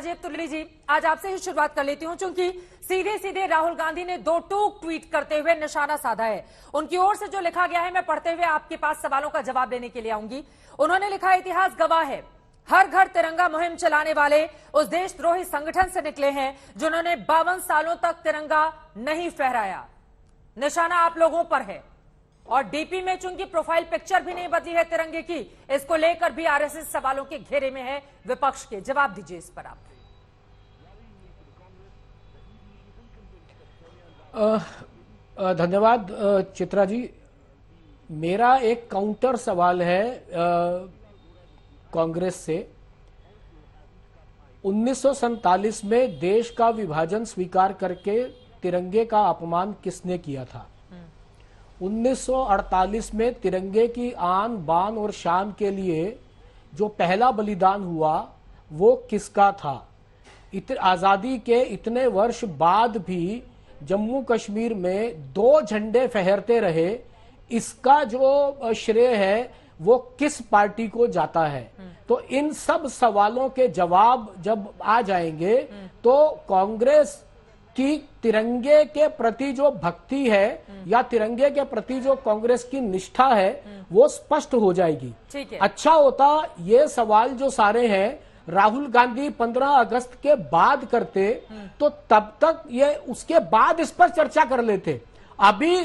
राजीव तुलरी जी, आज आपसे ही शुरुआत कर लेती हूं, क्योंकि सीधे सीधे राहुल गांधी ने दो टूक ट्वीट करते हुए निशाना साधा है। उनकी ओर से जो लिखा गया है, मैं पढ़ते हुए आपके पास सवालों का जवाब देने के लिए आऊंगी। उन्होंने लिखा, इतिहास गवाह है, हर घर तिरंगा मुहिम चलाने वाले उस देशद्रोही संगठन से निकले हैं जिन्होंने 52 सालों तक तिरंगा नहीं फहराया। निशाना आप लोगों पर है और डीपी में चूंकि प्रोफाइल पिक्चर भी नहीं बदली है तिरंगे की, इसको लेकर भी आरएसएस सवालों के घेरे में है विपक्ष के। जवाब दीजिए इस पर आप। धन्यवाद चित्रा जी। मेरा एक काउंटर सवाल है कांग्रेस से। 1947 में देश का विभाजन स्वीकार करके तिरंगे का अपमान किसने किया था? 1948 में तिरंगे की आन बान और शान के लिए जो पहला बलिदान हुआ वो किसका था? आजादी के इतने वर्ष बाद भी जम्मू कश्मीर में 2 झंडे फहरते रहे, इसका जो श्रेय है वो किस पार्टी को जाता है? तो इन सब सवालों के जवाब जब आ जाएंगे तो कांग्रेस कि तिरंगे के प्रति जो भक्ति है या तिरंगे के प्रति जो कांग्रेस की निष्ठा है वो स्पष्ट हो जाएगी। अच्छा होता ये सवाल जो सारे हैं राहुल गांधी 15 अगस्त के बाद करते तो तब तक ये उसके बाद इस पर चर्चा कर लेते। अभी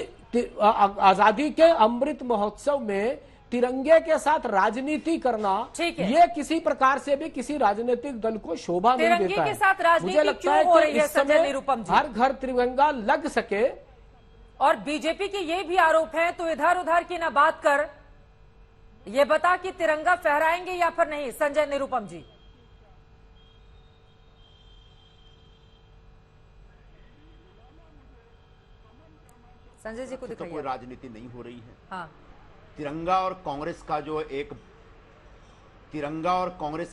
आजादी के अमृत महोत्सव में तिरंगे के साथ राजनीति करना ये किसी प्रकार से भी किसी राजनीतिक दल को शोभा नहीं देता है। के साथ राजनीति मुझे लगता है कि इस समय हर घर तिरंगा लग सके। और बीजेपी की ये भी आरोप है, तो इधर उधर की ना बात कर, ये बता कि तिरंगा फहराएंगे या फिर नहीं। संजय निरुपम जी, संजय जी को दिखाइए। तो कोई राजनीति नहीं हो रही है। हाँ। तिरंगा और कांग्रेस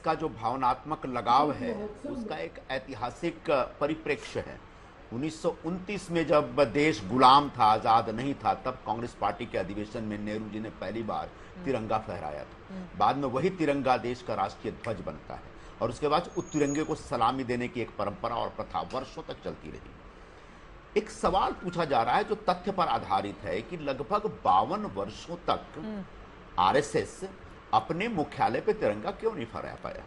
का जो भावनात्मक लगाव है उसका एक ऐतिहासिक परिप्रेक्ष्य है। 1929 में जब देश गुलाम था, आजाद नहीं था, तब कांग्रेस पार्टी के अधिवेशन में नेहरू जी ने पहली बार तिरंगा फहराया था। बाद में वही तिरंगा देश का राष्ट्रीय ध्वज बनता है और उसके बाद उस तिरंगे को सलामी देने की एक परंपरा और प्रथा वर्षों तक चलती रही। एक सवाल पूछा जा रहा है जो तथ्य पर आधारित है कि लगभग 52 वर्षों तक आरएसएस अपने मुख्यालय पे तिरंगा क्यों नहीं फहरा पाया।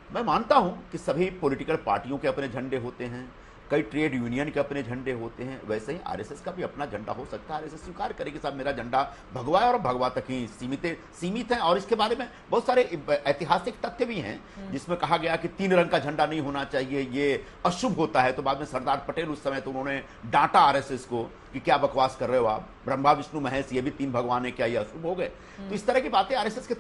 मैं मानता हूं कि सभी पॉलिटिकल पार्टियों के अपने झंडे होते हैं, कई ट्रेड यूनियन के अपने झंडे होते हैं, वैसे ही आरएसएस का भी अपना झंडा हो सकता है। आरएसएस स्वीकार करेगी साहब मेरा झंडा भगवा है और भगवा तक ही सीमित है। और इसके बारे में बहुत सारे ऐतिहासिक तथ्य भी हैं जिसमें कहा गया कि 3 रंग का झंडा नहीं होना चाहिए, ये अशुभ होता है। तो बाद में सरदार पटेल उस समय तो उन्होंने डांटा आरएसएस को कि क्या बकवास कर रहे हो आप, ब्रह्मा विष्णु महेश ये भी 3 भगवान है, क्या ये अशुभ हो गए? तो इस तरह की बातें आरएसएस की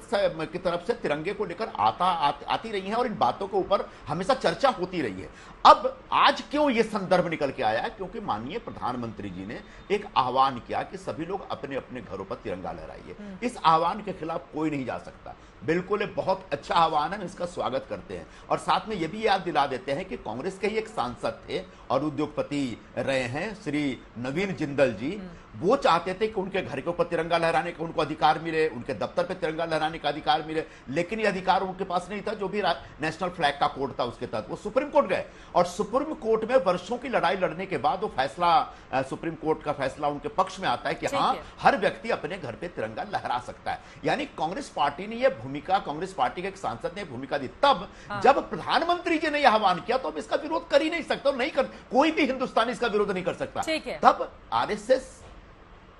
तरफ से तिरंगे को लेकर आती रही हैं और इन बातों के ऊपर हमेशा चर्चा होती रही है। अब आज क्यों ये संदर्भ निकल के आया है? क्योंकि माननीय प्रधानमंत्री जी ने एक आह्वान किया कि सभी लोग अपने अपने घरों पर तिरंगा लहराइए। इस आह्वान के खिलाफ कोई नहीं जा सकता। बिल्कुल एक बहुत अच्छा आह्वान है, हम इसका स्वागत करते हैं। और साथ में यह भी याद दिला देते हैं कि कांग्रेस के ही एक सांसद थे और उद्योगपति रहे हैं श्री नवीन जिंदल जी। वो चाहते थे कि उनके घर के ऊपर तिरंगा लहराने का उनको अधिकार मिले, उनके दफ्तर पे तिरंगा लहराने का अधिकार मिले, लेकिन ये अधिकार उनके पास नहीं था। जो भी नेशनल फ्लैग का कोड था उसके तहत वो सुप्रीम कोर्ट गए और सुप्रीम कोर्ट में वर्षों की लड़ाई लड़ने के बाद वो फैसला, सुप्रीम कोर्ट का फैसला उनके पक्ष में आता है कि हाँ, हर व्यक्ति अपने घर पे तिरंगा लहरा सकता है। यानी कांग्रेस पार्टी ने यह भूमिका, कांग्रेस पार्टी के एक सांसद ने भूमिका दी। तब जब प्रधानमंत्री जी ने यह आह्वान किया तो हम इसका विरोध कर ही नहीं सकते, नहीं कर, कोई भी हिंदुस्तानी इसका विरोध नहीं कर सकता। तब आरएसएस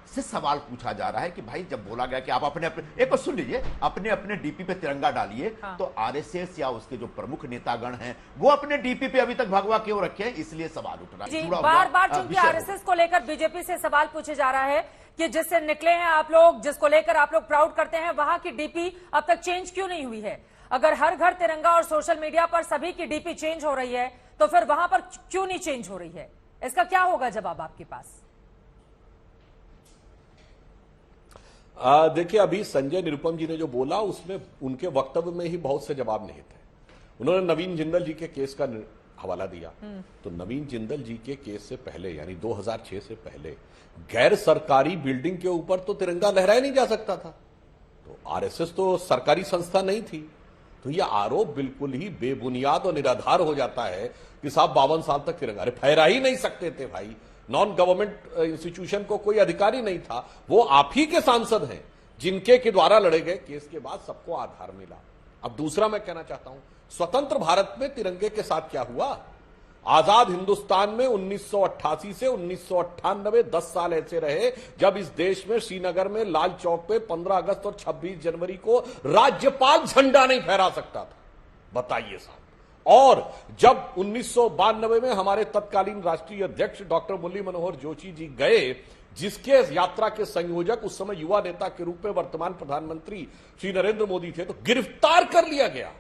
से सवाल पूछा जा रहा है कि भाई जब बोला गया कि आप अपने अपने, एक बार सुन लीजिए, अपने अपने डीपी पे तिरंगा डालिए, तो आरएसएस या उसके जो प्रमुख नेतागण हैं वो अपने डीपी पे अभी तक भगवा क्यों रखे हैं, इसलिए सवाल उठ रहा है। बार बार चूंकि आरएसएस को लेकर बीजेपी से सवाल पूछे जा रहा है कि जिससे निकले हैं आप लोग, जिसको लेकर आप लोग प्राउड करते हैं, वहां की डीपी अब तक चेंज क्यों नहीं हुई है? अगर हर घर तिरंगा और सोशल मीडिया पर सभी की डीपी चेंज हो रही है तो फिर वहां पर क्यों नहीं चेंज हो रही है? इसका क्या होगा जवाब आपके पास? देखिए, अभी संजय निरुपम जी ने जो बोला उसमें उनके वक्तव्य में ही बहुत से जवाब निहित है। उन्होंने नवीन जिंदल जी के केस का हवाला दिया, तो नवीन जिंदल जी के केस से पहले यानी 2006 से पहले गैर सरकारी बिल्डिंग के ऊपर तो तिरंगा लहराया नहीं जा सकता था। तो आरएसएस तो सरकारी संस्था नहीं थी, तो यह आरोप बिल्कुल ही बेबुनियाद और निराधार हो जाता है कि साहब 52 साल तक तिरंगा, अरे फहरा ही नहीं सकते थे भाई, नॉन गवर्नमेंट इंस्टीट्यूशन को कोई अधिकारी नहीं था, वो आप ही के सांसद हैं जिनके के द्वारा लड़े गए केस के बाद सबको आधार मिला। अब दूसरा मैं कहना चाहता हूं, स्वतंत्र भारत में तिरंगे के साथ क्या हुआ? आजाद हिंदुस्तान में 1988 से 1998 10 साल ऐसे रहे जब इस देश में श्रीनगर में लाल चौक पे 15 अगस्त और 26 जनवरी को राज्यपाल झंडा नहीं फहरा सकता था, बताइए साहब। और जब 1992 में हमारे तत्कालीन राष्ट्रीय अध्यक्ष डॉक्टर मुरली मनोहर जोशी जी गए, जिसके यात्रा के संयोजक उस समय युवा नेता के रूप में वर्तमान प्रधानमंत्री श्री नरेंद्र मोदी थे, तो गिरफ्तार कर लिया गया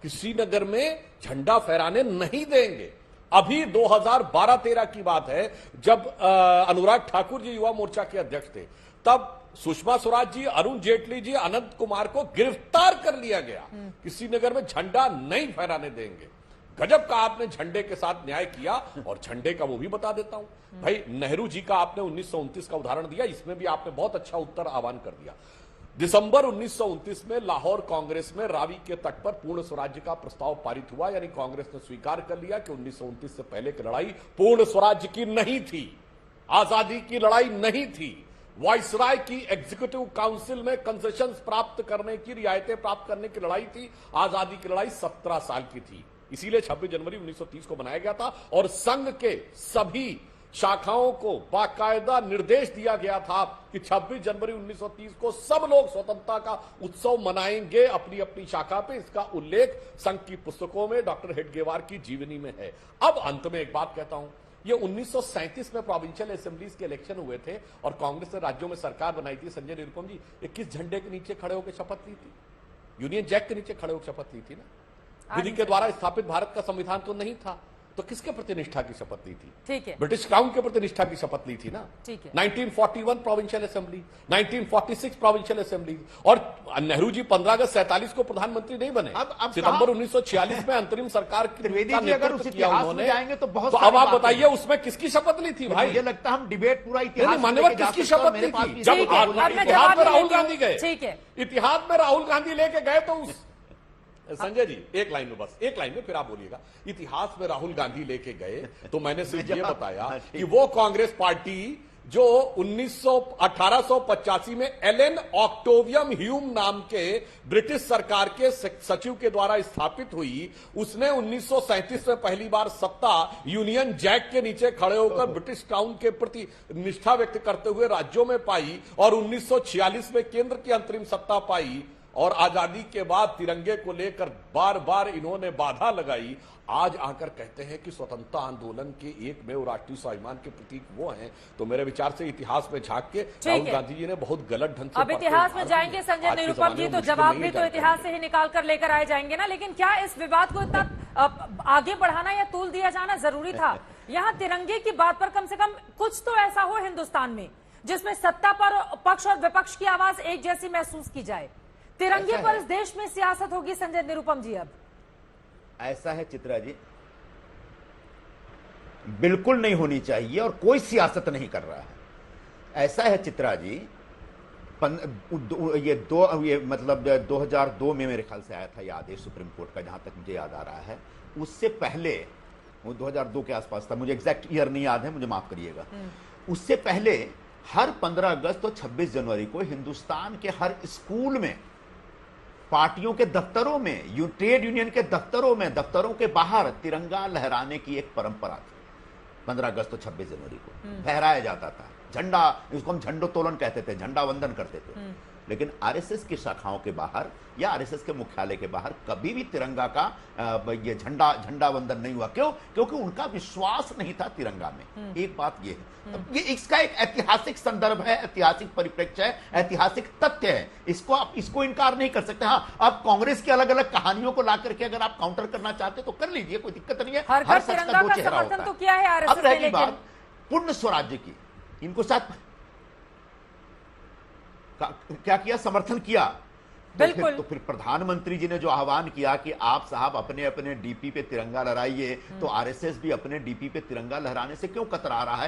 कि श्रीनगर में झंडा फहराने नहीं देंगे। अभी 2012-13 की बात है, जब अनुराग ठाकुर जी युवा मोर्चा के अध्यक्ष थे, तब सुषमा स्वराज जी, अरुण जेटली जी, अनंत कुमार को गिरफ्तार कर लिया गया कि श्रीनगर में झंडा नहीं फहराने देंगे। गजब का आपने झंडे के साथ न्याय किया। और झंडे का वो भी बता देता हूं भाई, नेहरू जी का आपने 1929 का उदाहरण दिया, इसमें भी आपने बहुत अच्छा उत्तर आह्वान कर दिया। दिसंबर 1929 में लाहौर कांग्रेस में रावी के तट पर पूर्ण स्वराज्य का प्रस्ताव पारित हुआ, यानी कांग्रेस ने स्वीकार कर लिया कि 1929 से पहले की लड़ाई पूर्ण स्वराज्य की नहीं थी, आजादी की लड़ाई नहीं थी, वाइसराय की एग्जीक्यूटिव काउंसिल में कंसेशंस प्राप्त करने की, रियायतें प्राप्त करने की लड़ाई थी, आजादी की लड़ाई 17 साल की थी। इसीलिए 26 जनवरी 1930 को बनाया गया था और संघ के सभी शाखाओं को बाकायदा निर्देश दिया गया था कि 26 जनवरी 1930 को सब लोग स्वतंत्रता का उत्सव मनाएंगे अपनी अपनी शाखा पे। इसका उल्लेख संघ की पुस्तकों में डॉक्टर हेडगेवार की जीवनी में है। अब अंत में एक बात कहता हूं, ये 1937 में प्रोविंशियल असेंबलीज के इलेक्शन हुए थे और कांग्रेस ने राज्यों में सरकार बनाई थी। संजय निरुपम जी, ये किस झंडे के नीचे खड़े होकर शपथ ली थी? यूनियन जैक के नीचे खड़े होकर शपथ ली थी ना। विधि के द्वारा स्थापित भारत का संविधान तो नहीं था, तो किसके प्रति निष्ठा की शपथ ली थी? ठीक है, ब्रिटिश क्राउन के प्रति निष्ठा की शपथ ली थी ना। ठीक है। 1941 प्रोविंशियल असेंबली, 1946 प्रोविंशियल असेंबली, और नेहरू जी 15 अगस्त 47 को प्रधानमंत्री नहीं बने। अब सितंबर 1946 में अंतरिम सरकार त्रिवेदी का जी अगर नेतृत्व उस किया इतिहास में उन्होंने, जाएंगे तो बहुत तो अब सारी आप बातें बताइए हैं। उसमें किसकी शपथ ली थी भाई? मुझे लगता है हम डिबेट पूरा इतिहास में मान्यवर लेके जा किसकी सकते हैं और शपथ ली मेरे पास थी? भी जब ठीक है, अब मैं इतिहास जवाब में ले राहुल लेती हूं। गांधी गए, ठीक है, इतिहास में राहुल गांधी लेके गए तो उस संजय जी एक लाइन में, बस एक लाइन में फिर आप बोलिएगा। इतिहास में राहुल गांधी लेके गए तो मैंने सिर्फ ये बताया कि वो कांग्रेस पार्टी जो 1885 में एलन ऑक्टोवियम ह्यूम नाम के ब्रिटिश सरकार के सचिव के द्वारा स्थापित हुई, उसने 1937 में पहली बार सत्ता यूनियन जैक के नीचे खड़े होकर ब्रिटिश क्राउन के प्रति निष्ठा व्यक्त करते हुए राज्यों में पाई और 1946 में केंद्र की अंतरिम सत्ता पाई। और आजादी के बाद तिरंगे को लेकर बार बार इन्होंने बाधा लगाई। आज आकर कहते हैं कि स्वतंत्रता आंदोलन के एक में राष्ट्रीय स्वाभिमान के प्रतीक वो हैं। तो मेरे विचार से इतिहास में झांक के राहुल गांधी जी ने बहुत गलत ढंग से अब इतिहास में जाएंगे संजय निरुपम जी, तो जवाब भी तो इतिहास से ही निकाल कर लेकर आए जाएंगे ना। लेकिन क्या इस विवाद को इतना आगे बढ़ाना या तूल दिया जाना जरूरी था? यहाँ तिरंगे की बात पर कम से कम कुछ तो ऐसा हो हिंदुस्तान में जिसमें सत्ता पर पक्ष और विपक्ष की आवाज एक जैसी महसूस की जाए। तिरंगे पर इस देश में सियासत होगी संजय निरुपम जी। अब ऐसा है चित्रा जी, बिल्कुल नहीं होनी चाहिए और कोई सियासत नहीं कर रहा है। ऐसा है चित्रा जी, ये मतलब 2002 में मेरे ख्याल से आया था ये आदेश सुप्रीम कोर्ट का, जहां तक मुझे याद आ रहा है। उससे पहले वो 2002 के आसपास था, मुझे एग्जैक्ट ईयर नहीं याद है, मुझे माफ करिएगा। उससे पहले हर 15 अगस्त और 26 जनवरी को हिंदुस्तान के हर स्कूल में, पार्टियों के दफ्तरों में, ट्रेड यूनियन के दफ्तरों में, दफ्तरों के बाहर तिरंगा लहराने की एक परंपरा थी। 15 अगस्त और 26 जनवरी को फहराया जाता था झंडा, इसको हम झंडोत्तोलन कहते थे, झंडा वंदन करते थे। लेकिन आरएसएस की शाखाओं के बाहर या आरएसएस के मुख्यालय के बाहर कभी भी तिरंगा का ये झंडा वंदन नहीं हुआ। क्यों? क्योंकि उनका विश्वास नहीं था तिरंगा में। एक बात ये है, अब ये इसका एक ऐतिहासिक संदर्भ है, ऐतिहासिक परिप्रेक्ष्य है, ऐतिहासिक तथ्य है। इसको इनकार नहीं कर सकते। हाँ, अब कांग्रेस की अलग अलग कहानियों को ला करके अगर आप काउंटर करना चाहते तो कर लीजिए, कोई दिक्कत नहीं है। हर शख्स का तिरंगा दो का चेहरा समर्थन होता तो है। किया है आरएसएस अब ने, रहेगी लेकिन बात पूर्ण स्वराज्य की। इनको साथ क्या किया? समर्थन किया। तो फिर प्रधानमंत्री जी ने जो आह्वान किया कि आप साहब अपने अपने डीपी पे तिरंगा लहराइए, तो आरएसएस भी अपने डीपी पे तिरंगा लहराने से क्यों कतरा रहा है?